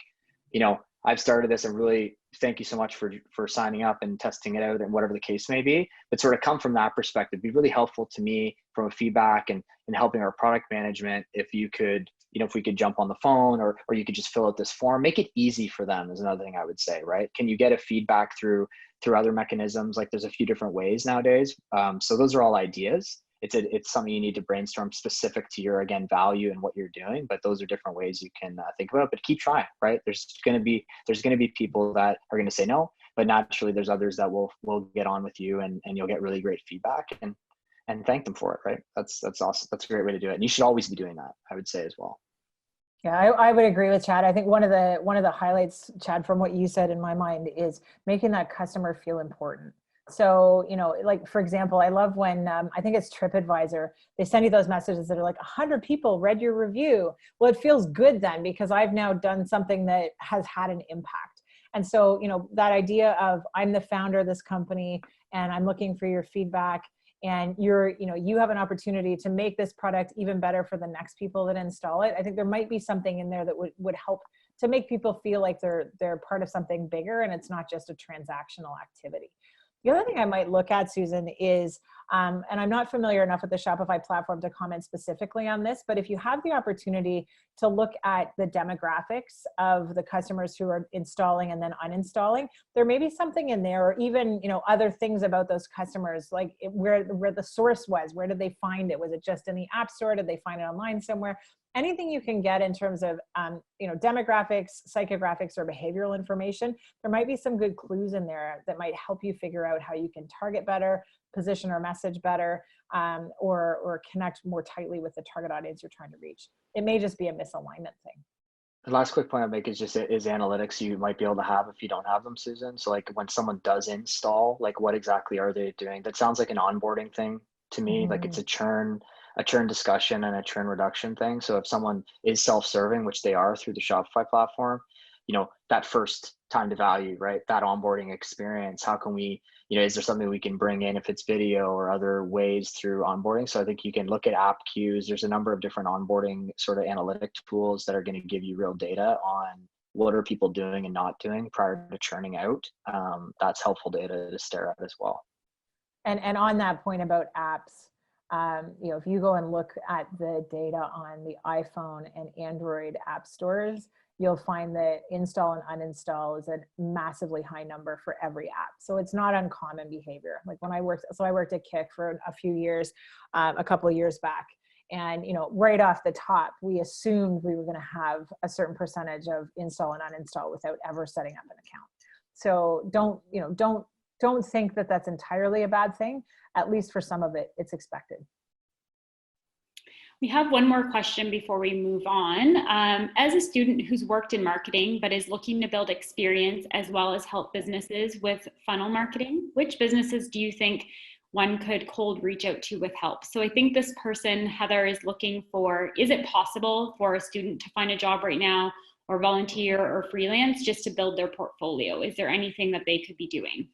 I've started this, and really thank you so much for signing up and testing it out and whatever the case may be. But sort of come from that perspective, be really helpful to me from a feedback and helping our product management. If you could, if we could jump on the phone, or you could just fill out this form, make it easy for them is another thing I would say, right? Can you get a feedback through other mechanisms? Like, there's a few different ways nowadays. So those are all ideas. It's something you need to brainstorm specific to your, again, value and what you're doing, but those are different ways you can think about it. But keep trying, right? There's going to be people that are going to say no, but naturally there's others that will get on with you, and you'll get really great feedback and thank them for it, right? That's awesome. That's a great way to do it. And you should always be doing that, I would say, as well. Yeah, I would agree with Chad. I think one of the highlights, Chad, from what you said in my mind, is making that customer feel important. So, like, for example, I love when, I think it's TripAdvisor, they send you those messages that are like 100 people read your review. Well, it feels good then, because I've now done something that has had an impact. And so, that idea of, I'm the founder of this company and I'm looking for your feedback, and you have an opportunity to make this product even better for the next people that install it. I think there might be something in there that would help to make people feel like they're part of something bigger, and it's not just a transactional activity. The other thing I might look at, Susan, is, and I'm not familiar enough with the Shopify platform to comment specifically on this, but if you have the opportunity to look at the demographics of the customers who are installing and then uninstalling, there may be something in there, or even, other things about those customers, like where the source was. Where did they find it? Was it just in the App Store? Did they find it online somewhere? Anything you can get in terms of, demographics, psychographics, or behavioral information, there might be some good clues in there that might help you figure out how you can target better, position or message better, or connect more tightly with the target audience you're trying to reach. It may just be a misalignment thing. The last quick point I'll make is analytics you might be able to have if you don't have them, Susan. So like, when someone does install, like, what exactly are they doing? That sounds like an onboarding thing to me. Mm-hmm. Like, it's a churn discussion and a churn reduction thing. So if someone is self-serving, which they are through the Shopify platform, that first time to value, right? That onboarding experience, how can we, is there something we can bring in if it's video or other ways through onboarding? So I think you can look at app queues. There's a number of different onboarding sort of analytic tools that are going to give you real data on what are people doing and not doing prior to churning out. That's helpful data to stare at as well. And on that point about apps, You know, if you go and look at the data on the iPhone and Android app stores, you'll find that install and uninstall is a massively high number for every app. So it's not uncommon behavior. Like when I worked at Kik for a few years, a couple of years back. And, you know, right off the top, we assumed we were going to have a certain percentage of install and uninstall without ever setting up an account. So don't think that that's entirely a bad thing. At least for some of it, it's expected. We have one more question before we move on. As a student who's worked in marketing but is looking to build experience as well as help businesses with funnel marketing, which businesses do you think one could cold reach out to with help? So I think this person, Heather, is looking for, is it possible for a student to find a job right now or volunteer or freelance just to build their portfolio? Is there anything that they could be doing?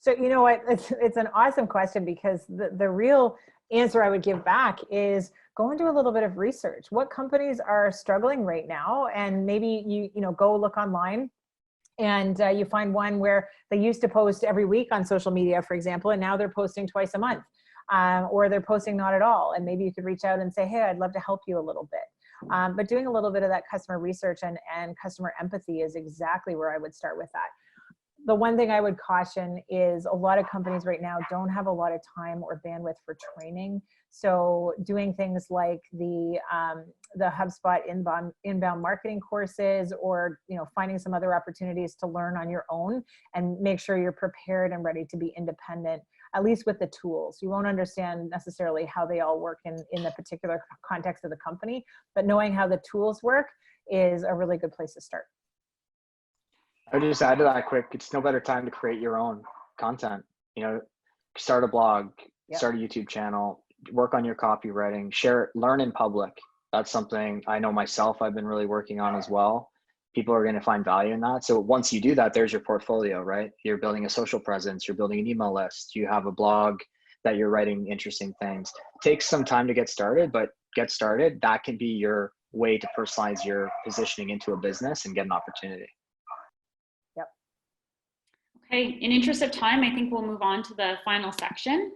So, you know what, it's an awesome question, because the real answer I would give back is go and do a little bit of research. What companies are struggling right now? And maybe you know, go look online and you find one where they used to post every week on social media, for example, and now they're posting twice a month, or they're posting not at all. And maybe you could reach out and say, hey, I'd love to help you a little bit. But doing a little bit of that customer research and customer empathy is exactly where I would start with that. The one thing I would caution is a lot of companies right now don't have a lot of time or bandwidth for training. So doing things like the HubSpot inbound marketing courses, or, you know, finding some other opportunities to learn on your own and make sure you're prepared and ready to be independent, at least with the tools. You won't understand necessarily how they all work in the particular context of the company, but knowing how the tools work is a really good place to start. I would just add to that quick, it's no better time to create your own content. You know, start a blog, start a YouTube channel, work on your copywriting, share it, learn in public. That's something I know myself I've been really working on as well. People are going to find value in that. So once you do that, there's your portfolio, right? You're building a social presence, you're building an email list, you have a blog that you're writing interesting things. It takes some time to get started, but get started. That can be your way to personalize your positioning into a business and get an opportunity. Okay, in interest of time, I think we'll move on to the final section.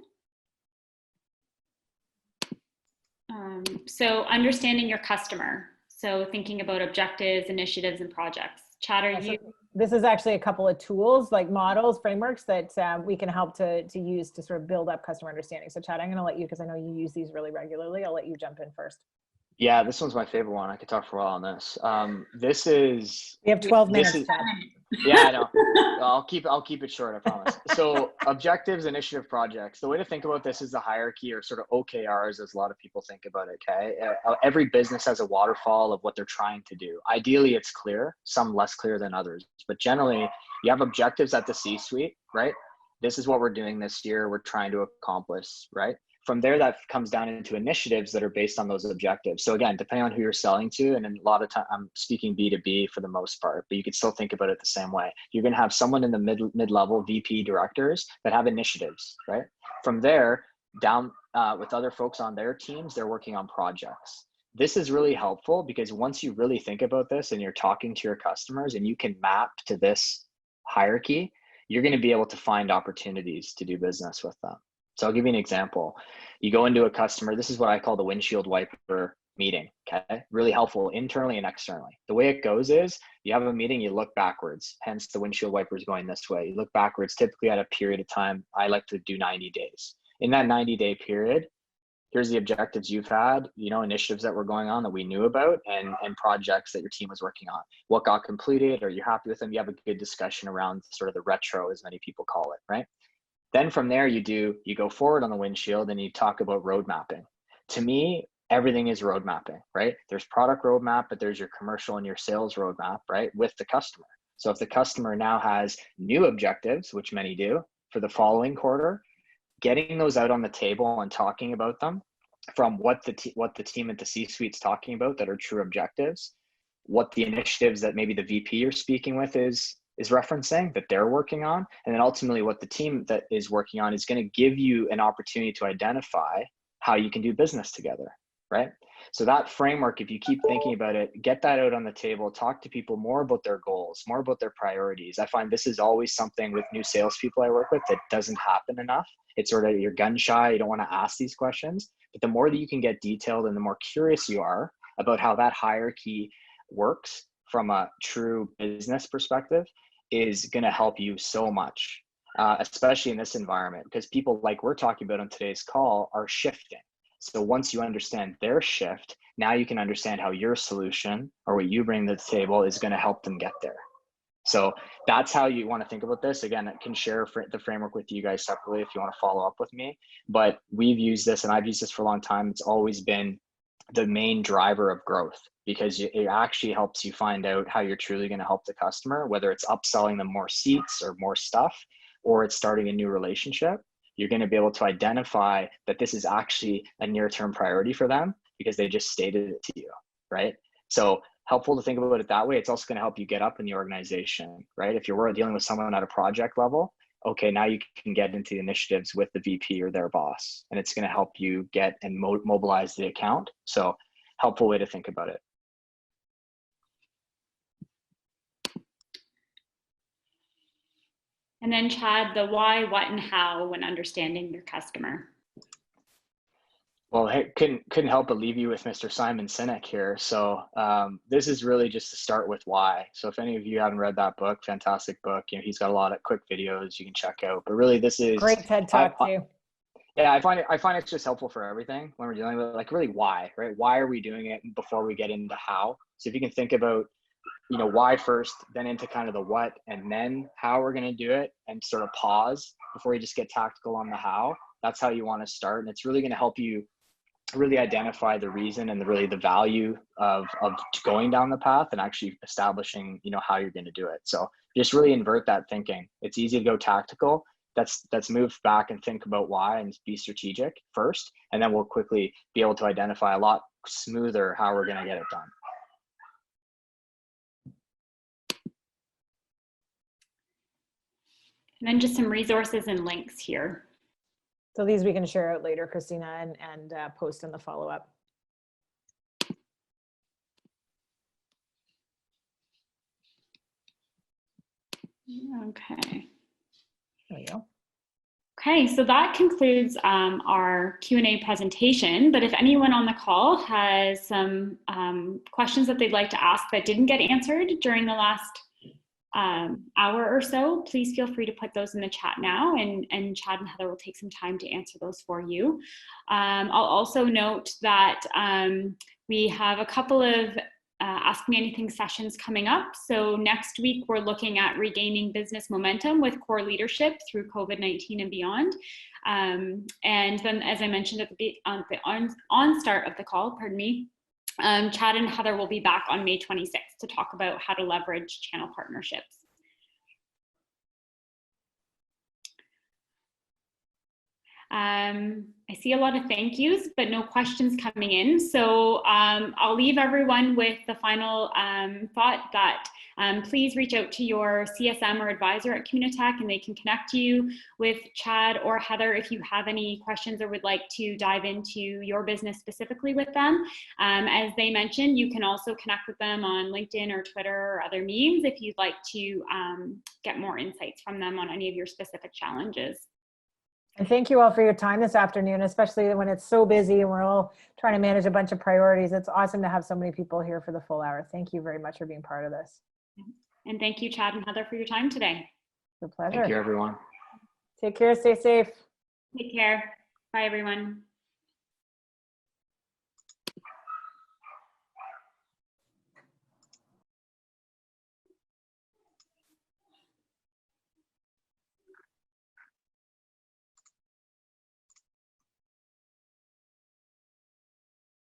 So understanding your customer. So thinking about objectives, initiatives, and projects. Chad, are you? This is actually a couple of tools, like models, frameworks that we can help to use to sort of build up customer understanding. So Chad, I'm going to let you, because I know you use these really regularly, I'll let you jump in first. Yeah, this one's my favorite one. I could talk for a while on this. We have 12 minutes. Yeah, I know. I'll keep it short, I promise. So objectives, initiative, projects. The way to think about this is the hierarchy, or sort of OKRs, as a lot of people think about it, okay? Every business has a waterfall of what they're trying to do. Ideally, it's clear, some less clear than others. But generally, you have objectives at the C-suite, right? This is what we're doing this year. We're trying to accomplish, right? From there, that comes down into initiatives that are based on those objectives. So again, depending on who you're selling to, and a lot of time I'm speaking B2B for the most part, but you could still think about it the same way. You're going to have someone in the mid-level VP directors that have initiatives, right? From there, down with other folks on their teams, they're working on projects. This is really helpful, because once you really think about this and you're talking to your customers and you can map to this hierarchy, you're going to be able to find opportunities to do business with them. So I'll give you an example. You go into a customer, this is what I call the windshield wiper meeting, okay? Really helpful internally and externally. The way it goes is you have a meeting, you look backwards, hence the windshield wiper is going this way. You look backwards, typically at a period of time, I like to do 90 days. In that 90-day period, here's the objectives you've had, you know, initiatives that were going on that we knew about, and projects that your team was working on. What got completed? Are you happy with them? You have a good discussion around sort of the retro, as many people call it, right? Then from there, you go forward on the windshield and you talk about road mapping. To me, everything is road mapping, right? There's product roadmap, but there's your commercial and your sales roadmap, right? With the customer. So if the customer now has new objectives, which many do, for the following quarter, getting those out on the table and talking about them, from what the team at the C-suite's talking about that are true objectives, what the initiatives that maybe the VP you're speaking with is referencing that they're working on, and then ultimately what the team that is working on is going to give you an opportunity to identify how you can do business together, right? So that framework, if you keep thinking about it, get that out on the table, talk to people more about their goals, more about their priorities. I find this is always something with new salespeople I work with that doesn't happen enough. it's sort of you're gun shy, you don't want to ask these questions. But the more that you can get detailed and the more curious you are about how that hierarchy works from a true business perspective is going to help you so much, especially in this environment, because people like we're talking about on today's call are shifting. So once you understand their shift, now you can understand how your solution or what you bring to the table is going to help them get there. So that's how you want to think about this. Again, I can share the framework with you guys separately if you want to follow up with me, but we've used this and I've used this for a long time. It's always been the main driver of growth because it actually helps you find out how you're truly going to help the customer, whether it's upselling them more seats or more stuff, or it's starting a new relationship. You're going to be able to identify that this is actually a near-term priority for them because they just stated it to you, right? So helpful to think about it that way. It's also going to help you get up in the organization, right? If you're dealing with someone at a project level, okay, now you can get into the initiatives with the VP or their boss, and it's going to help you get and mobilize the account. So helpful way to think about it. And then Chad, the why, what, and how when understanding your customer. Well, hey, couldn't help but leave you with Mr. Simon Sinek here. So this is really just to start with why. So if any of you haven't read that book, fantastic book. You know, he's got a lot of quick videos you can check out. But really, this is great TED Talk too. Yeah, I find it's just helpful for everything when we're dealing with like really why, right? Why are we doing it before we get into how? So if you can think about, you know, why first, then into kind of the what, and then how we're going to do it, and sort of pause before you just get tactical on the how. That's how you want to start, and it's really going to help you really identify the reason and the value of going down the path and actually establishing, you know, how you're going to do it. So just really invert that thinking. It's easy to go tactical. Let's move back and think about why and be strategic first, and then we'll quickly be able to identify a lot smoother how we're going to get it done. And then just some resources and links here. So these we can share out later, Christina, and post in the follow-up. Okay. There we go. Okay, so that concludes our Q&A presentation, but if anyone on the call has some questions that they'd like to ask that didn't get answered during the last hour or so, please feel free to put those in the chat now, and Chad and Heather will take some time to answer those for you. I'll also note that we have a couple of Ask Me Anything sessions coming up. So next week, we're looking at regaining business momentum with core leadership through COVID-19 and beyond. And then, as I mentioned at the onstart of the call, pardon me, Chad and Heather will be back on May 26th to talk about how to leverage channel partnerships. I see a lot of thank yous, but no questions coming in. So I'll leave everyone with the final thought that please reach out to your CSM or advisor at Communitech, and they can connect you with Chad or Heather if you have any questions or would like to dive into your business specifically with them. As they mentioned, you can also connect with them on LinkedIn or Twitter or other means if you'd like to get more insights from them on any of your specific challenges. And thank you all for your time this afternoon, especially when it's so busy and we're all trying to manage a bunch of priorities. It's awesome to have so many people here for the full hour. Thank you very much for being part of this. And thank you, Chad and Heather, for your time today. It's a pleasure. Thank you, everyone. Take care. Stay safe. Take care. Bye, everyone.